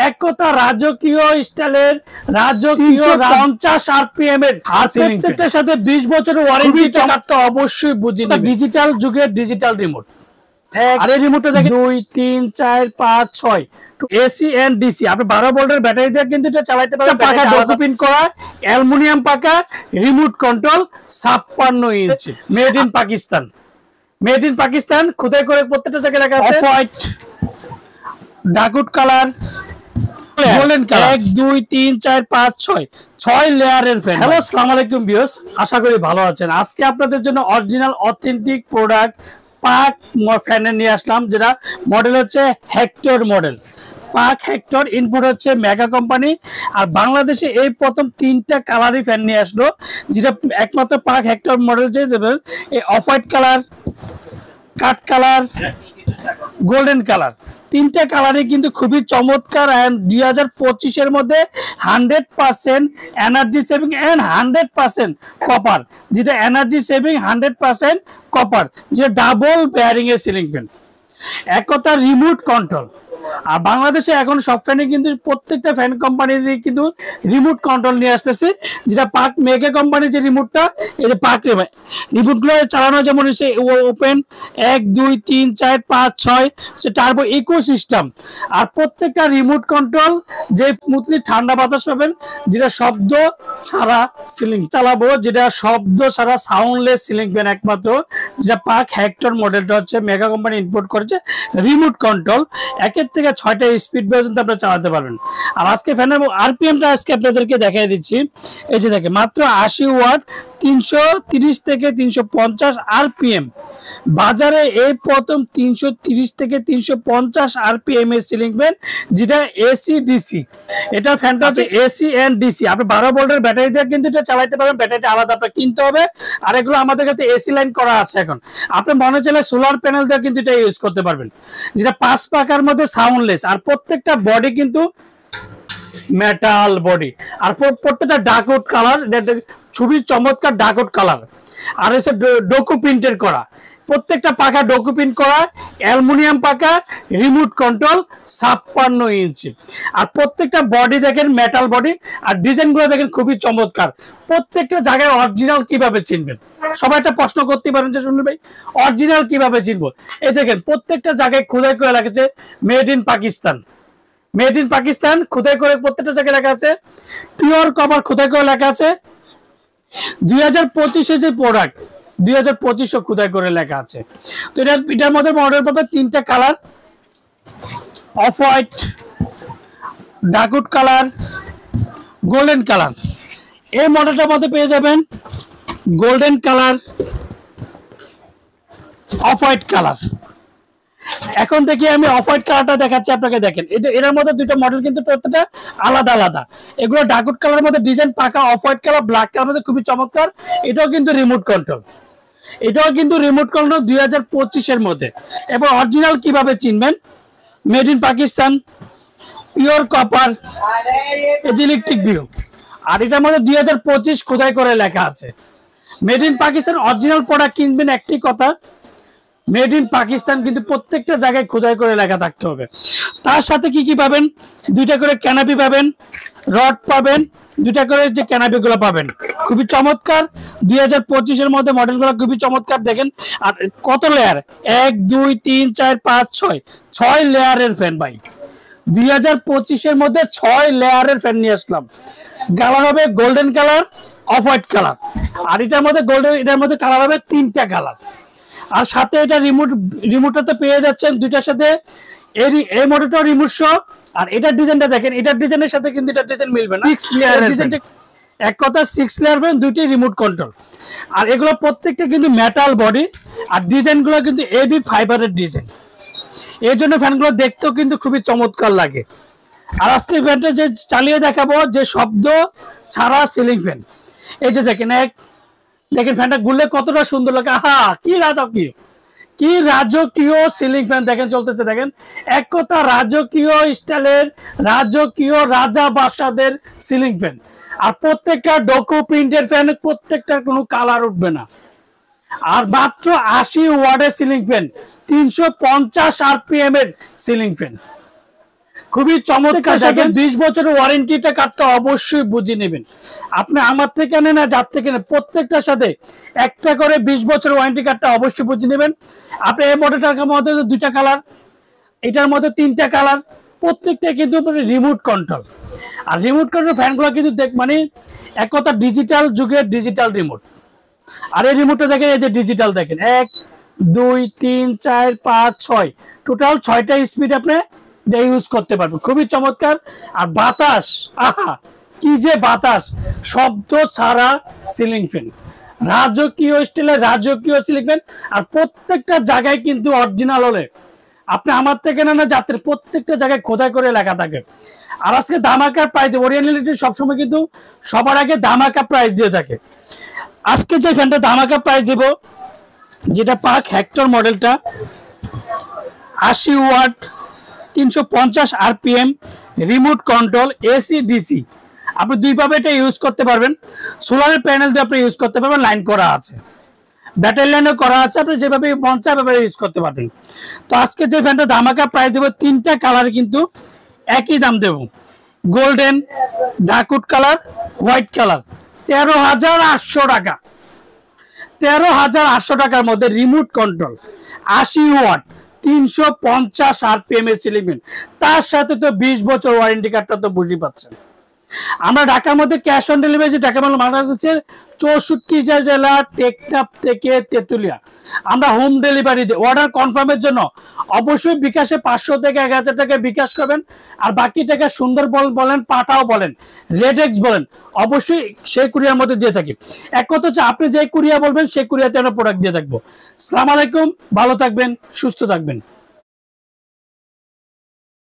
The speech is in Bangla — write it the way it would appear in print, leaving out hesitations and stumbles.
এক কথা রাজকীয় স্টাইলের রাজকীয় 50 আরপিএম এর প্রত্যেকটার সাথে 20 বছরের ওয়ারেন্টি তো অবশ্যই বুঝি ডিজিটাল যুগের ডিজিটাল রিমোট। আর এই রিমোটটা দেখেন 2 3 4 5 6 এসি এন্ড ডিসি আপনি 12 ভোল্টের ব্যাটারি দিয়ে কিন্তু এটা চালাতে পারবেন। পাকা ডকুপিন করা অ্যালুমিনিয়াম পাকা remote control 56 inch made in Pakistan. Made in Pakistan খোদাই করে প্রত্যেকটা জায়গায় লেখা আছে অফ হোয়াইট ডাকুট কালার গোল্ডেন কালার 1 2 3 4 5 6 6 লেয়ারের ফ্যান। হ্যালো আসসালামু আলাইকুম ভিউয়ার্স, আশা করি ভালো আছেন। আজকে আপনাদের জন্য অরিজিনাল অথেন্টিক প্রোডাক্ট পাক ফ্যানের নিয়ে আসলাম, যেটা মডেল হচ্ছে হেক্টর মডেল। পাক হেক্টর ইনপুট হচ্ছে মেগা কোম্পানি। আর বাংলাদেশে এই প্রথম 3টা কালারই ফ্যান নিয়ে আসলো, যেটা একমাত্র পাক হেক্টর মডেল যে দেবেন এই of white colour, cut colour, golden colour, 3টা কালারই কিন্তু খুবই চমৎকার। 2025 এর মধ্যে 100% এনার্জি সেভিং এন্ড 100% কপার, যেটা এনার্জি সেভিং 100% কপার, যেটা ডাবল বেয়ারিং এর সিলিং ফ্যান। এক কথা রিমোট কন্ট্রোল। আর বাংলাদেশে এখন সব ফ্যানে কিন্তু প্রত্যেকটা ফ্যান কোম্পানির কিন্তু রিমোট কন্ট্রোল নিয়ে আসতেছে, যেটা পাক মেগা কোম্পানির যে রিমোটটা, এই যে পাক রিমোটগুলো চালানো যেমন হচ্ছে ওপেন 1 2 3 4 5 6 সে টার্বো ইকোসিস্টেম। আর প্রত্যেকটা রিমোট কন্ট্রোল যে স্মুথলি ঠান্ডা বাতাস পাবেন, যেটা শব্দ ছাড়া সিলিং চালাবো, যেটা শব্দ ছাড়া সাউন্ডলেস সিলিং ফ্যান একমাত্র, যেটা পাক হেক্টর মডেলটা হচ্ছে মেগা কোম্পানি ইম্পোর্ট করেছে। রিমোট কন্ট্রোল 1 থেকে 6টা স্পিড পর্যন্ত আপনারা চালাতে পারবেন। আর আজকে ফ্যানের আরপিএমটা আজকে আপনাদেরকে দেখাই দিচ্ছি। এই যে দেখেন মাত্র 80 ওয়াট 330 থেকে 350 আরপিএম। বাজারে এই প্রথম 330 থেকে 350 আরপিএম এর সিলিং ফ্যান, যেটা এসি ডিসি। এটা ফ্যানটা হচ্ছে এসি এন্ড ডিসি। আপনি 12 ভোল্টের ব্যাটারি দিয়ে কিন্তু এটা চালাতে পারবেন, ব্যাটারিটা আলাদা আপনার কিনতে হবে। আর এগুলো আমাদের কাছে এসি লাইন করা আছে। এখন আপনি মনে চাইলে সোলার প্যানেল দিয়ে কিন্তু এটা ইউজ করতে পারবেন, যেটা 5 পাকার মধ্যে সাউন্ডলেস। আর প্রত্যেকটা বডি কিন্তু মেটাল বডি। আর প্রত্যেকটা ডাকআউট কালার, খুবই চমৎকার ডাকআউট কালার। আর এসে ডোকু প্রিন্টের করা, প্রত্যেকটা পাকা ডোকু প্রিন্ট করা অ্যালুমিনিয়াম পাকা রিমোট কন্ট্রোল 56 ইঞ্চি। আর প্রত্যেকটা বডি দেখেন মেটাল বডি। আর ডিজাইনগুলো দেখেন খুবই চমৎকার। প্রত্যেকটা জায়গায় অরিজিনাল কিভাবে চিনবেন, সবাই একটা প্রশ্ন করতে পারেন যে শুনুন ভাই অরিজিনাল কিভাবে চিনবো। এই দেখেন প্রত্যেকটা জায়গায় খোদাই করে লেখা আছে made in Pakistan. Made in Pakistan খোদাই করে প্রত্যেকটা জায়গায় লেখা আছে। পিওর কভার খোদাই করে লেখা আছে। 2025 এর যে প্রোডাক্ট 2025 খোদাই করে লেখা আছে। তো এটার মধ্যে মডেল পাবে 3টা colour, off white, dark wood colour, golden colour. এই মডেলটার মধ্যে পেয়ে যাবেন golden colour, off white colour. এখন থেকে আমি অফ হোয়াইট কালারটা দেখাচ্ছি আপনাকে। দেখেন এটার মধ্যে 2টা মডেল কিন্তু প্রত্যেকটা আলাদা আলাদা। এগুলো ডাকউড কালারের মধ্যে ডিজাইন পাকা, of white colour black colour মধ্যে খুবই চমৎকার। এটাও কিন্তু রিমোট কন্ট্রোল, এটাও কিন্তু রিমোট কন্ট্রোল 2025 এর মধ্যে। এবার অরিজিনাল কিভাবে চিনবেন, made in Pakistan, pure copper, electric view. আর এটার মধ্যে 2025 খোদাই করে লেখা আছে। Made in Pakistan original product কিনবেন, একটি কথা মেড ইন পাকিস্তান কিন্তু প্রত্যেকটা জায়গায় খোদাই করে লেখা থাকতে হবে। তার সাথে কি কি পাবেন, 2টা করে ক্যানাপি পাবেন, রড পাবেন, 2টা করে যে ক্যানাপি গুলো পাবেন, খুবই চমৎকার। 2025 এর মধ্যে মডেলগুলো খুবই চমৎকার। দেখেন আর কত লেয়ার, 1 2 3 4 5 6 লেয়ারের ফ্যান ভাই। 2025 এর মধ্যে 6 লেয়ারের ফ্যান নিয়ে আসলাম। কালার হবে golden colour, off white colour. আর এটার মধ্যে গোল্ডেন, এটার মধ্যে কালার হবে 3টা কালার। আর সাথে এটা রিমোটটা পেয়ে যাচ্ছেন 2টার সাথে। এই মডেলটা রিমোট সহ। আর এটার ডিজাইনটা দেখেন, এটার ডিজাইনের সাথে কিন্তু এটার ডিজাইন মিলবে না। 6 লেয়ার ডিজাইনটা, এক কথা 6 লেয়ার ফ্যান, 2টি রিমোট কন্ট্রোল। আর এগুলো প্রত্যেকটা কিন্তু মেটাল বডি। আর ডিজাইনগুলো কিন্তু এবি ফাইবারের ডিজাইন। এর জন্য ফ্যানগুলো দেখতেও কিন্তু খুবই চমৎকার লাগে। আর আজকে ফ্যানটা যে চালিয়ে দেখাবো, যে শব্দ ছাড়া সিলিং ফ্যান। এই যে দেখেন দেখেন ফ্যানটা ঘুরলে কতটা সুন্দর লাগে। আহা কি রাজকীয়, কি রাজকীয় সিলিং ফ্যান দেখেন চলতেছে। দেখেন এক কথা রাজকীয় স্টাইলের রাজকীয় রাজা বাদশাদের সিলিং ফ্যান। আর প্রত্যেকটা ডোকো প্রিন্টের ফ্যান, প্রত্যেকটার কোনো কালার উঠবে না। আর মাত্র 80 ওয়াটের সিলিং ফ্যান, 350 আরপিএম এর সিলিং ফ্যান। খুবই চমৎকার। 20 বছরের ওয়ারেন্টিটা কার্ডটা অবশ্যই বুঝে নেবেন। আপনি আমার থেকে নেন না যার থেকে নেন, প্রত্যেকটার সাথে একটা করে 20 বছরের ওয়ারেন্টি কার্ডটা অবশ্যই বুঝে নেবেন। আপনি এই মডেলটার মধ্যে 2টা কালার, এটার মধ্যে 3টা কালার, প্রত্যেকটা কিন্তু রিমোট কন্ট্রোল। আর রিমোট কন্ট্রোল ফ্যানগুলো কিন্তু মানে এক কথা ডিজিটাল যুগের ডিজিটাল রিমোট। আর এই রিমোটটা দেখেন, এই যে ডিজিটাল দেখেন 1 2 3 4 5 6 টোটাল 6টা স্পিড আপনি ইউজ করতে পারবেন। খুবই চমৎকার। আর বাতাস, আহা কি যে বাতাস, শব্দ ছাড়া সিলিং ফ্যান, রাজকীয় স্টাইলের রাজকীয় সিলিং ফ্যান। আর প্রত্যেকটা জায়গায় কিন্তু অরিজিনাল হলে আপনি আমার থেকে না যাত্রী প্রত্যেকটা জায়গায় খোদাই করে লেখা থাকে। আর আজকে ধামাকা প্রাইস দেব, ওরিয়েন্টাল সবসময় কিন্তু সবার আগে ধামাকা প্রাইস দিয়ে থাকে। আজকে যে ফ্যানটা ধামাকা প্রাইস দেব, যেটা পাক হেক্টর মডেলটা, 80 watt, 350 RPM, remote control, AC DC. আপনি দুইভাবে এটা ইউজ করতে পারবেন। সোলারের প্যানেল দিয়ে আপনি ইউজ করতে পারবেন, লাইন করা আছে, ব্যাটারি লাইনও করা আছে, আপনি যেভাবে মন চায় ভাবে ইউজ করতে পারবেন। তো আজকে যে ফ্যানটা ধামাকা প্রাইস দেবো, 3টা কালার কিন্তু একই দাম দেব। গোল্ডেন, ডাকুট কালার, হোয়াইট কালার, 13,800 টাকা। 13,800 টাকার মধ্যে রিমোট কন্ট্রোল, 80 ওয়াট, 350 আরপিএম এর সিলিং ফ্যান, তার সাথে তো 20 বছর ওয়ারেন্টি কার্ডটা তো বুঝতে পাচ্ছেন। আমরা ঢাকার মধ্যে ক্যাশ অন ডেলিভারি, ঢাকা মাল হচ্ছে 64 জেলা, টেকনাফ থেকে তেতুলিয়া। আমরা হোম ডেলিভারি দিই। অর্ডার কনফার্মের জন্য অবশ্যই বিকাশে 500 থেকে 1000 টাকা বিকাশ করবেন। আর বাকি টাকা সুন্দরবন বলেন, পাটাও বলেন, রেডেক্স বলেন, অবশ্যই সেই কুরিয়ার মধ্যে দিয়ে থাকি। এক কথা হচ্ছে আপনি যে কুরিয়া বলবেন সেই কুরিয়াতে আমরা প্রোডাক্ট দিয়ে থাকবো। আসসালামু আলাইকুম, ভালো থাকবেন, সুস্থ থাকবেন।